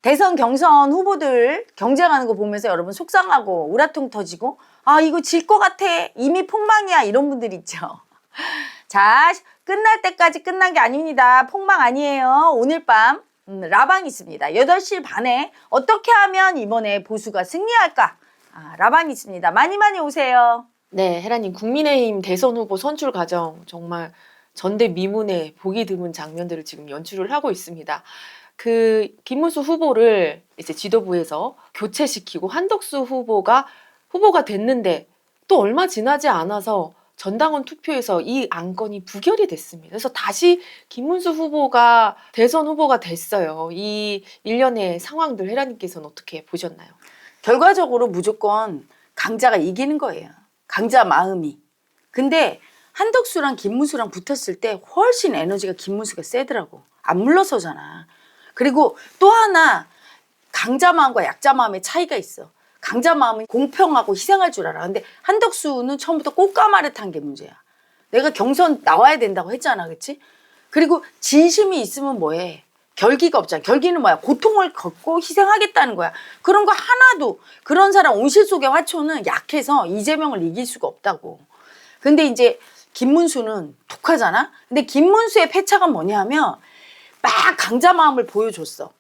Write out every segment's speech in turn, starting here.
대선 경선 후보들 경쟁하는 거 보면서 여러분 속상하고 우라통 터지고 아 이거 질 것 같아 이미 폭망이야 이런 분들 있죠. 자 끝날 때까지 끝난 게 아닙니다. 폭망 아니에요. 오늘 밤 라방이 있습니다. 8시 반에 어떻게 하면 이번에 보수가 승리할까 라방이 있습니다. 많이 오세요. 네, 헤라님 국민의힘 대선 후보 선출 과정 정말 전대미문의 보기 드문 장면들을 지금 연출을 하고 있습니다. 그 김문수 후보를 이제 지도부에서 교체시키고 한덕수 후보가 됐는데 또 얼마 지나지 않아서 전당원 투표에서 이 안건이 부결이 됐습니다. 그래서 다시 김문수 후보가 대선 후보가 됐어요. 이 일련의 상황들 헤라님께서는 어떻게 보셨나요? 결과적으로 무조건 강자가 이기는 거예요. 강자 마음이. 근데 한덕수랑 김문수랑 붙었을 때 훨씬 에너지가 김문수가 세더라고. 안 물러서잖아. 그리고 또 하나 강자 마음과 약자 마음의 차이가 있어. 강자 마음은 공평하고 희생할 줄 알아. 근데 한덕수는 처음부터 꽃가마를 탄 게 문제야. 내가 경선 나와야 된다고 했잖아. 그치? 그리고 진심이 있으면 뭐해. 결기가 없잖아. 결기는 뭐야? 고통을 겪고 희생하겠다는 거야. 그런 거 하나도 그런 사람 온실 속의 화초는 약해서 이재명을 이길 수가 없다고. 근데 이제 김문수는 독하잖아. 근데 김문수의 패착은 뭐냐면 막 강자 마음을 보여줬어.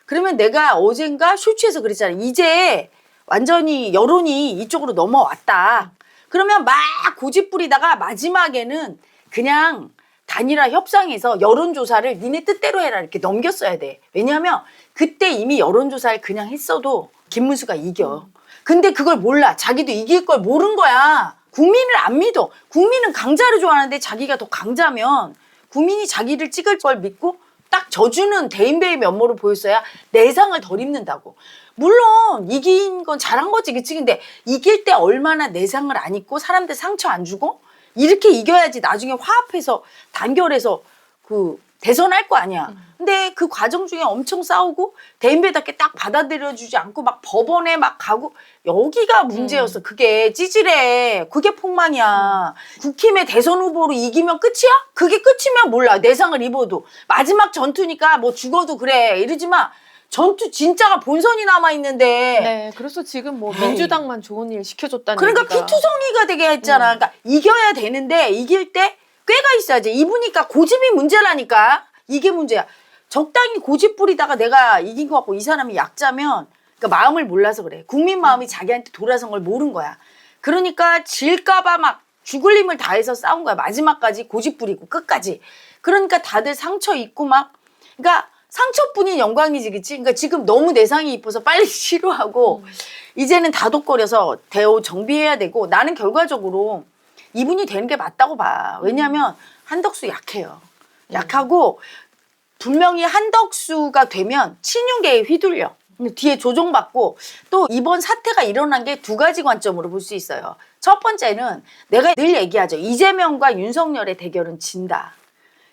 그러면 내가 어젠가 쇼츠에서 그랬잖아. 이제 완전히 여론이 이쪽으로 넘어왔다. 그러면 막 고집 부리다가 마지막에는 그냥 단일화 협상에서 여론조사를 니네 뜻대로 해라 이렇게 넘겼어야 돼. 왜냐하면 그때 이미 여론조사를 그냥 했어도 김문수가 이겨. 근데 그걸 몰라. 자기도 이길 걸 모른 거야. 국민을 안 믿어. 국민은 강자를 좋아하는데 자기가 더 강자면 국민이 자기를 찍을 걸 믿고 딱 져주는 대인배의 면모를 보였어야 내상을 덜 입는다고. 물론 이긴 건 잘한 거지 그치? 근데 이길 때 얼마나 내상을 안 입고 사람들 상처 안 주고 이렇게 이겨야지 나중에 화합해서 단결해서 그 대선할 거 아니야. 근데 그 과정 중에 엄청 싸우고 대인배답게 딱 받아들여주지 않고 막 법원에 막 가고 여기가 문제였어. 그게 찌질해. 그게 폭망이야. 국힘의 대선 후보로 이기면 끝이야? 그게 끝이면 몰라. 내상을 입어도. 마지막 전투니까 뭐 죽어도 그래. 이러지 마. 전투 진짜가 본선이 남아있는데 네, 그래서 지금 뭐 민주당만 좋은 일 시켜줬다는 그러니까 얘기가. 피투성이가 되게 했잖아. 그러니까 이겨야 되는데 이길 때 꾀가 있어야지. 이분이니까 고집이 문제라니까. 이게 문제야. 적당히 고집 부리다가 내가 이긴 것 같고 이 사람이 약자면 그러니까 마음을 몰라서 그래. 국민 마음이 자기한테 돌아선 걸 모른 거야. 그러니까 질까봐 막 죽을 힘을 다해서 싸운 거야. 마지막까지 고집 부리고 끝까지. 그러니까 다들 상처 입고 막 그러니까 상처뿐인 영광이지 그치? 그러니까 지금 너무 내상이 입어서 빨리 치료하고 이제는 다독거려서 대우 정비해야 되고 나는 결과적으로 이분이 되는 게 맞다고 봐. 왜냐하면 한덕수 약해요. 약하고 분명히 한덕수가 되면 친윤계에 휘둘려. 뒤에 조종받고 또 이번 사태가 일어난 게 두 가지 관점으로 볼 수 있어요. 첫 번째는 내가 늘 얘기하죠. 이재명과 윤석열의 대결은 진다.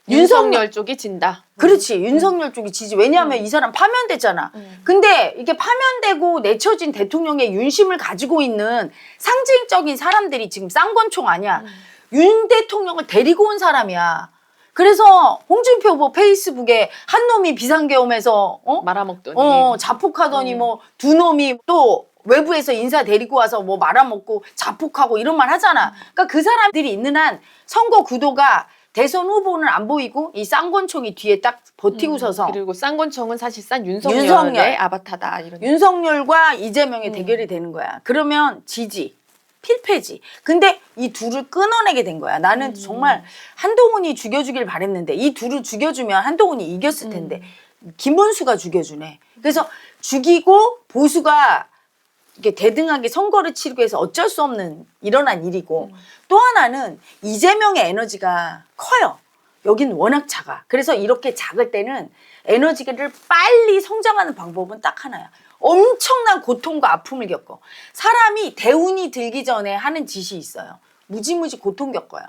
윤석열 쪽이 진다. 그렇지. 윤석열 쪽이 지지. 왜냐하면 이 사람 파면됐잖아. 근데 이게 파면되고 내쳐진 대통령의 윤심을 가지고 있는 상징적인 사람들이 지금 쌍권총 아니야. 윤 대통령을 데리고 온 사람이야. 그래서 홍준표 후보 페이스북에 한 놈이 비상계엄에서 말아먹더니. 자폭하더니 뭐 두 놈이 또 외부에서 인사 데리고 와서 뭐 말아먹고 자폭하고 이런 말 하잖아. 그러니까 그 사람들이 있는 한 선거 구도가 대선 후보는 안 보이고 이 쌍권총이 뒤에 딱 버티고 서서 그리고 쌍권총은 사실상 윤석열의 윤석열. 아바타다. 이런. 윤석열과 이재명의 대결이 되는 거야. 그러면 지지, 필패지. 근데 이 둘을 끊어내게 된 거야. 나는 정말 한동훈이 죽여주길 바랬는데 이 둘을 죽여주면 한동훈이 이겼을 텐데 김문수가 죽여주네. 그래서 죽이고 보수가 이게 대등하게 선거를 치르고 해서 어쩔 수 없는 일어난 일이고 또 하나는 이재명의 에너지가 커요. 여긴 워낙 작아. 그래서 이렇게 작을 때는 에너지를 빨리 성장하는 방법은 딱 하나야. 엄청난 고통과 아픔을 겪어. 사람이 대운이 들기 전에 하는 짓이 있어요. 무지무지 고통 겪어요.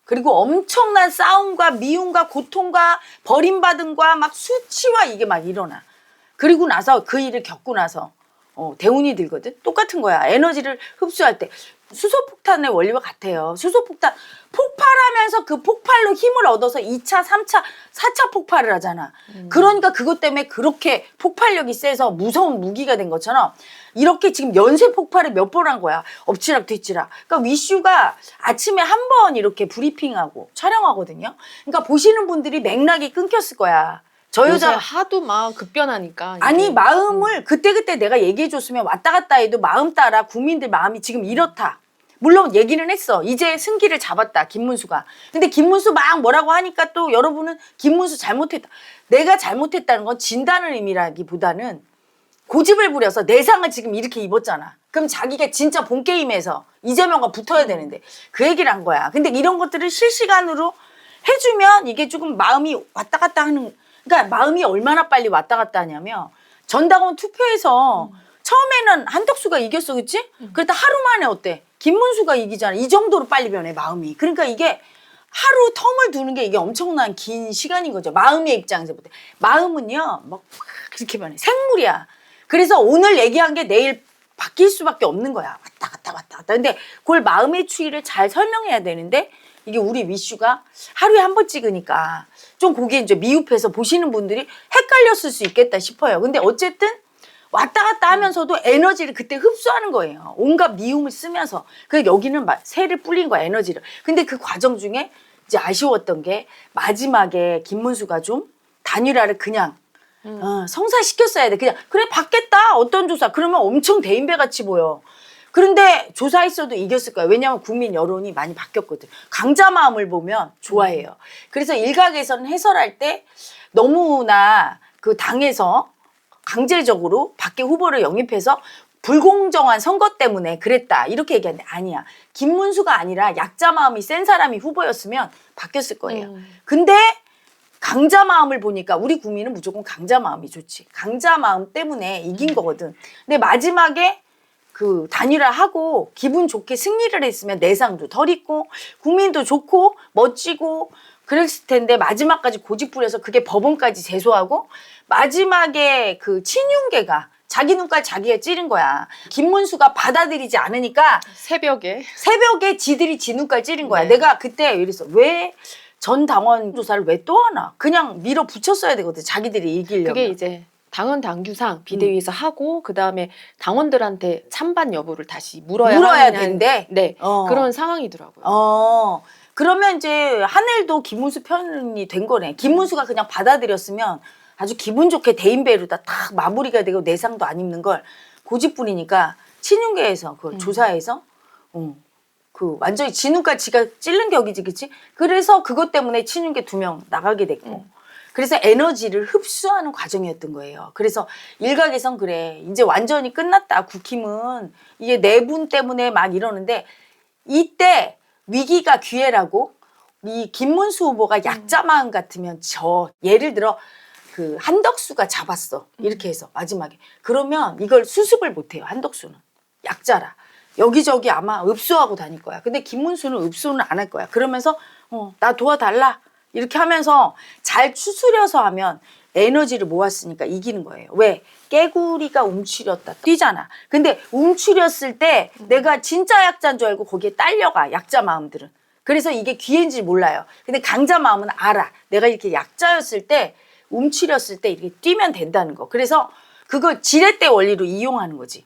그리고 엄청난 싸움과 미움과 고통과 버림받음과 막 수치와 이게 막 일어나. 그리고 나서 그 일을 겪고 나서 대운이 들거든. 똑같은 거야. 에너지를 흡수할 때 수소폭탄의 원리와 같아요. 수소폭탄 폭발하면서 그 폭발로 힘을 얻어서 2차, 3차, 4차 폭발을 하잖아. 그러니까 그것 때문에 그렇게 폭발력이 세서 무서운 무기가 된 것처럼 이렇게 지금 연쇄 폭발을 몇 번 한 거야. 엎치락 뒤치락. 그러니까 위슈가 아침에 한 번 이렇게 브리핑하고 촬영하거든요. 그러니까 보시는 분들이 맥락이 끊겼을 거야. 저 요새 여자 하도 막 급변하니까. 아니 이게. 마음을 그때그때 내가 얘기해줬으면 왔다 갔다 해도 마음 따라 국민들 마음이 지금 이렇다. 물론 얘기는 했어. 이제 승기를 잡았다. 김문수가. 근데 김문수 막 뭐라고 하니까 또 여러분은 김문수 잘못했다. 내가 잘못했다는 건 진다는 의미라기보다는 고집을 부려서 내상을 지금 이렇게 입었잖아. 그럼 자기가 진짜 본게임에서 이재명과 붙어야 되는데 그 얘기를 한 거야. 근데 이런 것들을 실시간으로 해주면 이게 조금 마음이 왔다 갔다 하는, 그러니까 마음이 얼마나 빨리 왔다 갔다 하냐면 전당원 투표에서 처음에는 한덕수가 이겼어, 그치? 그랬다 하루 만에 어때? 김문수가 이기잖아. 이 정도로 빨리 변해, 마음이. 그러니까 이게 하루 텀을 두는 게 이게 엄청난 긴 시간인 거죠. 마음의 입장에서부터. 마음은요, 막 그렇게 변해. 생물이야. 그래서 오늘 얘기한 게 내일 바뀔 수밖에 없는 거야. 왔다 갔다 왔다 갔다. 근데 그걸 마음의 추이를 잘 설명해야 되는데 이게 우리 위슈가 하루에 한 번 찍으니까 좀 그게 이제 미흡해서 보시는 분들이 헷갈렸을 수 있겠다 싶어요. 근데 어쨌든 왔다 갔다 하면서도 에너지를 그때 흡수하는 거예요. 온갖 미움을 쓰면서. 그래서 여기는 새를 뿌린 거야, 에너지를. 근데 그 과정 중에 이제 아쉬웠던 게 마지막에 김문수가 좀 단일화를 그냥 성사시켰어야 돼. 그냥 그래 받겠다. 어떤 조사. 그러면 엄청 대인배같이 보여. 그런데 조사했어도 이겼을 거야. 왜냐하면 국민 여론이 많이 바뀌었거든. 강자 마음을 보면 좋아해요. 그래서 일각에서는 해설할 때 너무나 그 당에서 강제적으로 밖에 후보를 영입해서 불공정한 선거 때문에 그랬다. 이렇게 얘기하는데 아니야. 김문수가 아니라 약자 마음이 센 사람이 후보였으면 바뀌었을 거예요. 근데 강자 마음을 보니까 우리 국민은 무조건 강자 마음이 좋지. 강자 마음 때문에 이긴 거거든. 근데 마지막에 그 단일화하고 기분 좋게 승리를 했으면 내상도 덜 있고 국민도 좋고 멋지고 그랬을 텐데 마지막까지 고집 부려서 그게 법원까지 제소하고 마지막에 그 친윤계가 자기 눈까지 자기가 찌른 거야. 김문수가 받아들이지 않으니까 새벽에 지들이 지 눈까지 찌른 거야. 네. 내가 그때 이랬어. 왜 전 당원 조사를 왜 또 하나? 그냥 밀어붙였어야 되거든. 자기들이 이기려면. 그게 이제 당헌 당규상 비대위에서 하고 그다음에 당원들한테 찬반 여부를 다시 물어야 된대. 네. 그런 상황이더라고요. 그러면 이제 하늘도 김문수 편이 된 거네. 김문수가 그냥 받아들였으면 아주 기분 좋게 대인배로다 딱 마무리가 되고 내상도 안 입는 걸 고집 부리니까 친윤계에서 그 조사에서 그 완전히 지 눈까지 지가 찔른 격이지, 그치? 그래서 그것 때문에 친윤계 2명 나가게 됐고. 그래서 에너지를 흡수하는 과정이었던 거예요. 그래서 일각에선 그래. 이제 완전히 끝났다. 국힘은 이게 내분 때문에 막 이러는데 이때 위기가 기회라고 이 김문수 후보가 약자 마음 같으면 예를 들어 그 한덕수가 잡았어. 이렇게 해서 마지막에. 그러면 이걸 수습을 못해요. 한덕수는. 약자라. 여기저기 아마 읍수하고 다닐 거야. 근데 김문수는 읍수는 안 할 거야. 그러면서 나 도와달라. 이렇게 하면서 잘 추스려서 하면 에너지를 모았으니까 이기는 거예요. 왜? 깨구리가 움츠렸다. 뛰잖아. 근데 움츠렸을 때 내가 진짜 약자인 줄 알고 거기에 딸려가. 약자 마음들은. 그래서 이게 기회인지 몰라요. 근데 강자 마음은 알아. 내가 이렇게 약자였을 때 움츠렸을 때 이렇게 뛰면 된다는 거. 그래서 그걸 지렛대 원리로 이용하는 거지.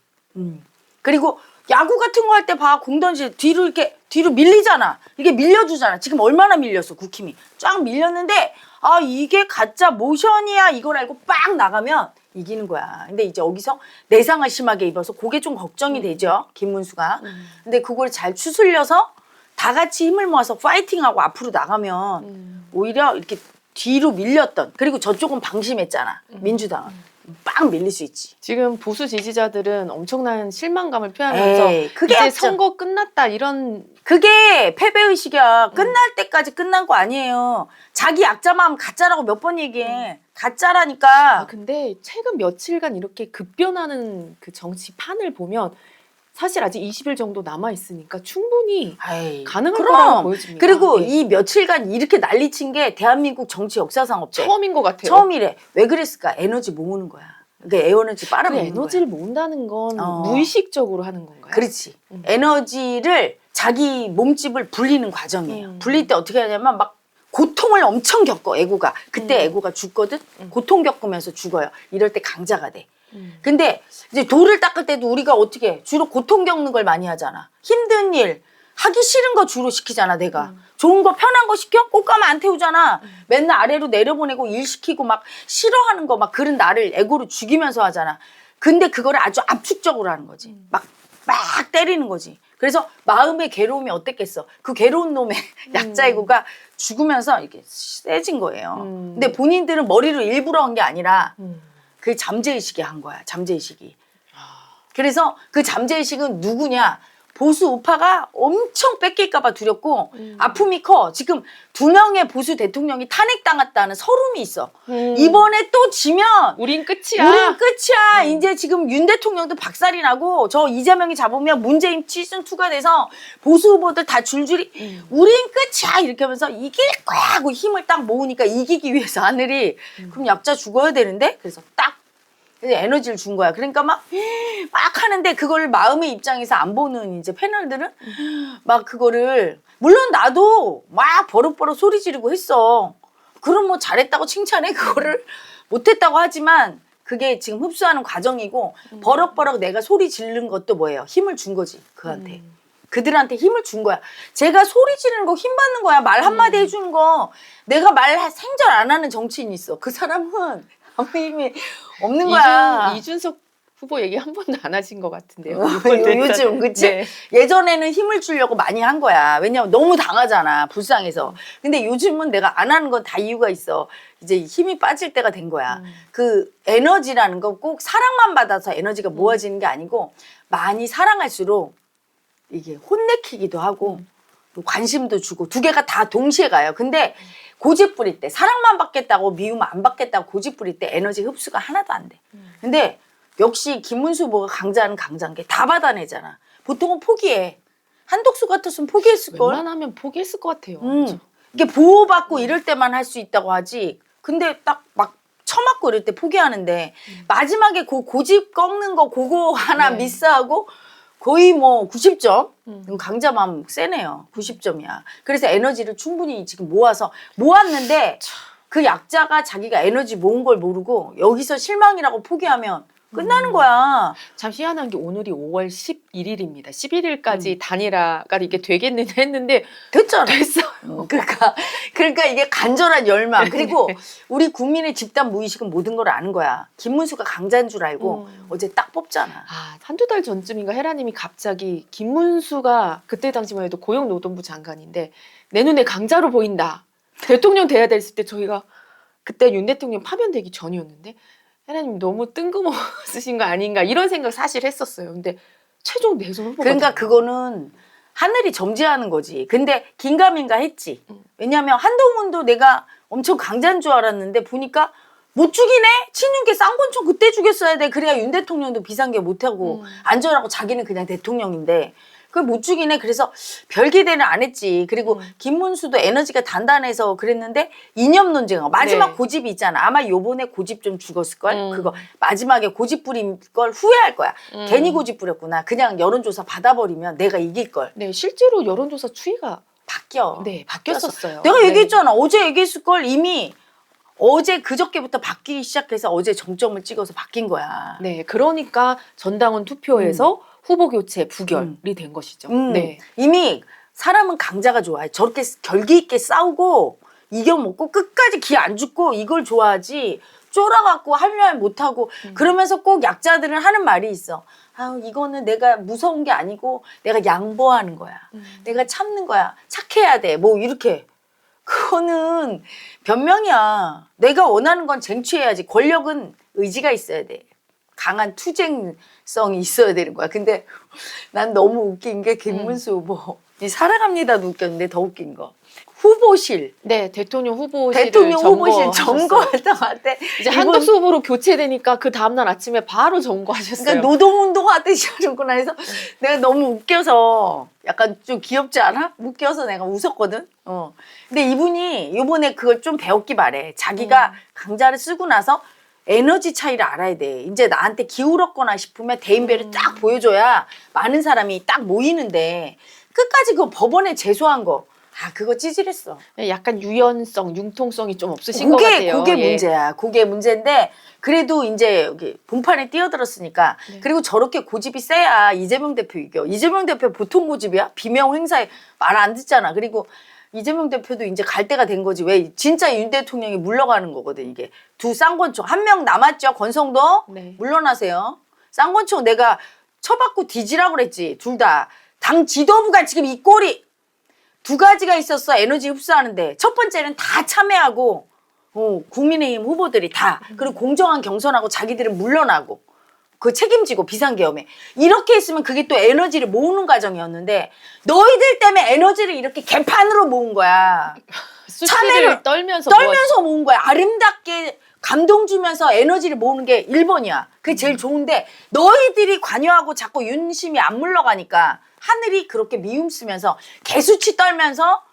그리고 야구 같은 거 할 때 봐. 공 던질 뒤로 밀리잖아. 이게 밀려주잖아. 지금 얼마나 밀렸어, 국힘이. 쫙 밀렸는데 아 이게 가짜 모션이야 이걸 알고 빡 나가면 이기는 거야. 근데 이제 여기서 내상을 심하게 입어서 그게 좀 걱정이 되죠. 김문수가. 근데 그걸 잘 추슬려서 다 같이 힘을 모아서 파이팅하고 앞으로 나가면 오히려 이렇게 뒤로 밀렸던, 그리고 저쪽은 방심했잖아. 민주당은. 빵 밀릴 수 있지. 지금 보수 지지자들은 엄청난 실망감을 표하면서 그게 이제 약점. 선거 끝났다 이런. 그게 패배의식이야. 끝날 때까지 끝난 거 아니에요. 자기 약자 마음 가짜라고 몇 번 얘기해. 가짜라니까. 근데 최근 며칠간 이렇게 급변하는 그 정치판을 보면 사실 아직 20일 정도 남아 있으니까 충분히 가능할 거라고 보여집니다. 그리고 네. 이 며칠간 이렇게 난리친 게 대한민국 정치 역사상 없대. 처음인 것 같아요. 처음이래. 왜 그랬을까? 에너지 모으는 거야. 그러니까 에너지 그 빨아먹는 에너지를 모은다는 건 어. 무의식적으로 하는 건가요? 거야. 그렇지. 에너지를 자기 몸집을 불리는 과정이에요. 불릴 때 어떻게 하냐면 막 고통을 엄청 겪어 에고가. 그때 에고가 죽거든. 고통 겪으면서 죽어요. 이럴 때 강자가 돼. 근데 이제 돌을 닦을 때도 우리가 어떻게 해? 주로 고통 겪는 걸 많이 하잖아. 힘든 일, 하기 싫은 거 주로 시키잖아 내가. 좋은 거 편한 거 시켜? 꽃가마 안 태우잖아. 맨날 아래로 내려보내고 일 시키고 막 싫어하는 거 막 그런 나를 에고로 죽이면서 하잖아. 근데 그거를 아주 압축적으로 하는 거지. 막 때리는 거지. 그래서 마음의 괴로움이 어땠겠어. 그 괴로운 놈의 약자 에고가 죽으면서 이렇게 세진 거예요. 근데 본인들은 머리로 일부러 한 게 아니라 그게 잠재의식이 한 거야. 잠재의식이. 그래서 그 잠재의식은 누구냐. 보수 우파가 엄청 뺏길까봐 두렵고 아픔이 커. 지금 2명의 보수 대통령이 탄핵당했다는 서름이 있어. 이번에 또 지면 우린 끝이야. 우린 끝이야. 이제 지금 윤 대통령도 박살이 나고 저 이재명이 잡으면 문재인 시즌2가 돼서 보수 후보들 다 줄줄이 우린 끝이야 이렇게 하면서 이길 거야 하고 힘을 딱 모으니까 이기기 위해서 하늘이 그럼 약자 죽어야 되는데 그래서 딱 에너지를 준 거야. 그러니까 막 하는데 그걸 마음의 입장에서 안 보는 이제 패널들은 막 그거를 물론 나도 막 버럭버럭 소리 지르고 했어. 그럼 뭐 잘했다고 칭찬해. 그거를 못했다고 하지만 그게 지금 흡수하는 과정이고 버럭버럭 내가 소리 지르는 것도 뭐예요? 힘을 준 거지 그한테. 그들한테 힘을 준 거야. 제가 소리 지르는 거 힘 받는 거야. 말 한마디 해주는 거. 내가 말 생전 안 하는 정치인이 있어. 그 사람은 아무 힘이 없는 거야. 이준석 후보 얘기 한 번도 안 하신 것 같은데요. 요즘 그치? 네. 예전에는 힘을 주려고 많이 한 거야. 왜냐면 너무 당하잖아. 불쌍해서. 근데 요즘은 내가 안 하는 건 다 이유가 있어. 이제 힘이 빠질 때가 된 거야. 그 에너지라는 건 꼭 사랑만 받아서 에너지가 모아지는 게 아니고 많이 사랑할수록 이게 혼내키기도 하고 또 관심도 주고 두 개가 다 동시에 가요. 근데 고집 부릴 때 사랑만 받겠다고 미움 안 받겠다고 고집 부릴 때 에너지 흡수가 하나도 안 돼. 근데 역시 김문수 후보가 강자는 강자인 게 다 받아내잖아. 보통은 포기해. 한덕수 같았으면 포기했을 걸. 웬만하면 포기했을 것 같아요. 이게 보호받고 이럴 때만 할 수 있다고 하지. 근데 딱 막 처맞고 이럴 때 포기하는데 마지막에 고집 꺾는 거 그거 하나 미스하고 거의 뭐 90점? 강자 마음 세네요. 90점이야. 그래서 에너지를 충분히 지금 모았는데 그 약자가 자기가 에너지 모은 걸 모르고 여기서 실망이라고 포기하면 끝나는 거야. 참 희한한 게 오늘이 5월 11일입니다. 11일까지 단일화가 이게 되겠느냐 했는데 됐잖아. 됐어요. 그러니까 이게 간절한 열망. 그리고 우리 국민의 집단 무의식은 모든 걸 아는 거야. 김문수가 강자인 줄 알고 어제 딱 뽑잖아. 한두 달 전쯤인가 헤라님이 갑자기 김문수가 그때 당시만 해도 고용노동부 장관인데 내 눈에 강자로 보인다. 대통령 돼야 됐을 때 저희가 그때 윤 대통령 파면되기 전이었는데 헤라님 너무 뜬금없으신 거 아닌가 이런 생각 사실 했었어요. 근데 최종 대선 후보가 그러니까 그거는 하늘이 점지하는 거지. 근데 긴가민가 했지. 왜냐하면 한동훈도 내가 엄청 강자인 줄 알았는데 보니까 못 죽이네? 친윤계 쌍권총 그때 죽였어야 돼. 그래야 윤 대통령도 비상계 못하고 안전하고 자기는 그냥 대통령인데 그걸 못 죽이네. 그래서 별 기대는 안 했지. 그리고 김문수도 에너지가 단단해서 그랬는데 이념 논쟁 마지막 고집이 있잖아. 아마 요번에 고집 좀 죽었을걸. 그거 마지막에 고집 부린 걸 후회할 거야. 괜히 고집 부렸구나. 그냥 여론조사 받아버리면 내가 이길걸. 네, 실제로 여론조사 추이가 바뀌어. 네, 바뀌었었어요. 내가 얘기했잖아. 어제 얘기했을걸. 이미 어제 그저께부터 바뀌기 시작해서 어제 정점을 찍어서 바뀐 거야. 네, 그러니까 전당원 투표에서 후보 교체 부결이 된 것이죠. 네. 이미 사람은 강자가 좋아해. 저렇게 결기 있게 싸우고 이겨먹고 끝까지 기 안 죽고 이걸 좋아하지. 쫄아갖고 하면 못하고 그러면서 꼭 약자들은 하는 말이 있어. 이거는 내가 무서운 게 아니고 내가 양보하는 거야. 내가 참는 거야. 착해야 돼. 뭐 이렇게. 그거는 변명이야. 내가 원하는 건 쟁취해야지. 권력은 의지가 있어야 돼. 강한 투쟁성이 있어야 되는 거야. 근데 난 너무 웃긴 게 김문수 후보. 이 사랑합니다도 웃겼는데 더 웃긴 거. 후보실. 네, 대통령 후보실 점거할 때 이제 한덕수 후보로 교체되니까 그 다음날 아침에 바로 점거하셨어요. 그러니까 노동운동 하듯이 하는구나 해서 내가 너무 웃겨서 약간 좀 귀엽지 않아? 웃겨서 내가 웃었거든. 근데 이분이 이번에 그걸 좀 배웠기 바래. 자기가 강자를 쓰고 나서 에너지 차이를 알아야 돼. 이제 나한테 기울었거나 싶으면 대인배를 딱 보여줘야 많은 사람이 딱 모이는데 끝까지 그 법원에 제소한 거. 아, 그거 찌질했어. 약간 유연성, 융통성이 좀 없으신 것 같아요. 그게 예. 문제야. 그게 문제인데 그래도 이제 여기 본판에 뛰어들었으니까 네. 그리고 저렇게 고집이 세야 이재명 대표 이겨. 이재명 대표 보통 고집이야? 비명 행사에 말 안 듣잖아. 그리고 이재명 대표도 이제 갈 때가 된 거지. 왜 진짜 윤 대통령이 물러가는 거거든 이게. 두 쌍권총 한 명 남았죠. 권성도 네. 물러나세요. 쌍권총 내가 쳐받고 뒤지라고 그랬지. 둘 다. 당 지도부가 지금 이 꼴이 두 가지가 있었어. 에너지 흡수하는데 첫 번째는 다 참여하고 국민의힘 후보들이 다 그리고 공정한 경선하고 자기들은 물러나고 그 책임지고 비상계엄에 이렇게 했으면 그게 또 에너지를 모으는 과정이었는데 너희들 때문에 에너지를 이렇게 개판으로 모은 거야. 수치를 떨면서 모은 거야. 아름답게 감동 주면서 에너지를 모으는 게 1번이야. 그게 제일 좋은데 너희들이 관여하고 자꾸 윤심이 안 물러가니까 하늘이 그렇게 미움 쓰면서 개수치 떨면서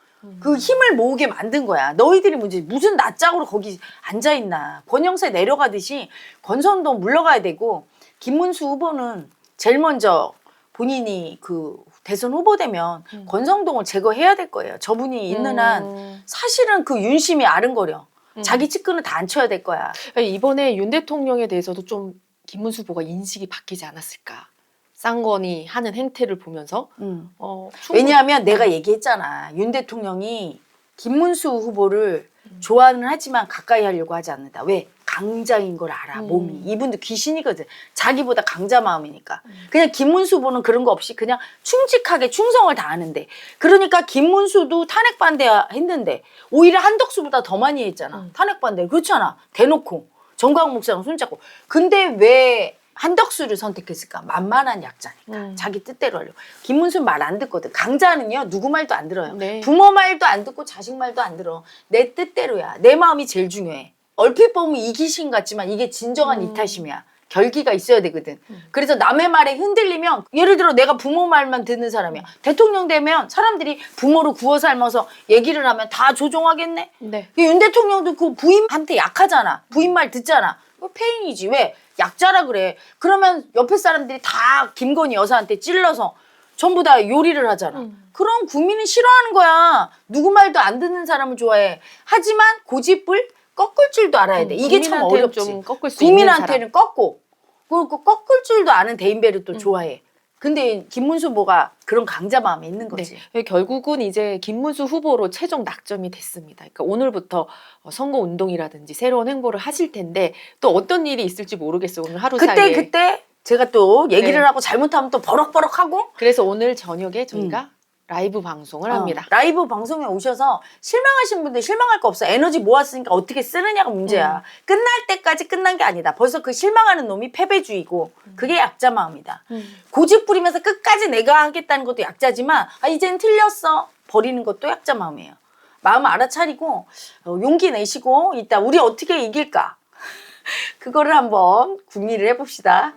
그 힘을 모으게 만든 거야. 너희들이 문제 무슨 낯짝으로 거기 앉아있나. 권영세 내려가듯이 권선도 물러가야 되고 김문수 후보는 제일 먼저 본인이 그 대선 후보 되면 권성동을 제거해야 될 거예요. 저분이 있는 한 사실은 그 윤심이 아른거려. 자기 측근은 다 안 쳐야 될 거야. 이번에 윤 대통령에 대해서도 좀 김문수 후보가 인식이 바뀌지 않았을까. 쌍권이 하는 행태를 보면서 왜냐하면 내가 얘기했잖아. 윤 대통령이 김문수 후보를 좋아는 하지만 가까이 하려고 하지 않는다. 왜? 강자인 걸 알아. 몸이. 이분도 귀신이거든. 자기보다 강자 마음이니까. 그냥 김문수 후보는 그런 거 없이 그냥 충직하게 충성을 다하는데. 그러니까 김문수도 탄핵 반대했는데 오히려 한덕수보다 더 많이 했잖아. 탄핵 반대. 그렇잖아. 대놓고. 정광훈 목사랑 손잡고. 근데 왜 한덕수를 선택했을까? 만만한 약자니까. 자기 뜻대로 하려고. 김문수는 말 안 듣거든. 강자는요. 누구 말도 안 들어요. 네. 부모 말도 안 듣고 자식 말도 안 들어. 내 뜻대로야. 내 마음이 제일 중요해. 얼핏 보면 이기심 같지만 이게 진정한 이타심이야. 결기가 있어야 되거든. 그래서 남의 말에 흔들리면 예를 들어 내가 부모 말만 듣는 사람이야. 대통령 되면 사람들이 부모로 구워 삶아서 얘기를 하면 다 조종하겠네. 네. 윤 대통령도 그 부인한테 약하잖아. 부인 말 듣잖아. 그거 폐인이지. 왜? 약자라 그래. 그러면 옆에 사람들이 다 김건희 여사한테 찔러서 전부 다 요리를 하잖아. 그럼 국민은 싫어하는 거야. 누구 말도 안 듣는 사람을 좋아해. 하지만 고집을 꺾을 줄도 알아야 돼. 이게 참 국민한테는 어렵지. 좀 꺾을 수 국민한테는 꺾고 그리고 꺾을 줄도 아는 대인배를 또 좋아해. 근데 김문수 후보가 그런 강자 마음이 있는 거지. 네. 결국은 이제 김문수 후보로 최종 낙점이 됐습니다. 그러니까 오늘부터 선거 운동이라든지 새로운 행보를 하실 텐데 또 어떤 일이 있을지 모르겠어요. 오늘 하루 사이에. 그때 제가 또 얘기를 네. 하고 잘못하면 또 버럭버럭하고 그래서 오늘 저녁에 저희가 라이브 방송을 합니다. 라이브 방송에 오셔서 실망하신 분들 실망할 거 없어. 에너지 모았으니까 어떻게 쓰느냐가 문제야. 끝날 때까지 끝난 게 아니다. 벌써 그 실망하는 놈이 패배주의고 그게 약자 마음이다. 고집 부리면서 끝까지 내가 하겠다는 것도 약자지만 이젠 틀렸어. 버리는 것도 약자 마음이에요. 마음 알아차리고 용기 내시고 이따 우리 어떻게 이길까? 그거를 한번 궁리를 해봅시다.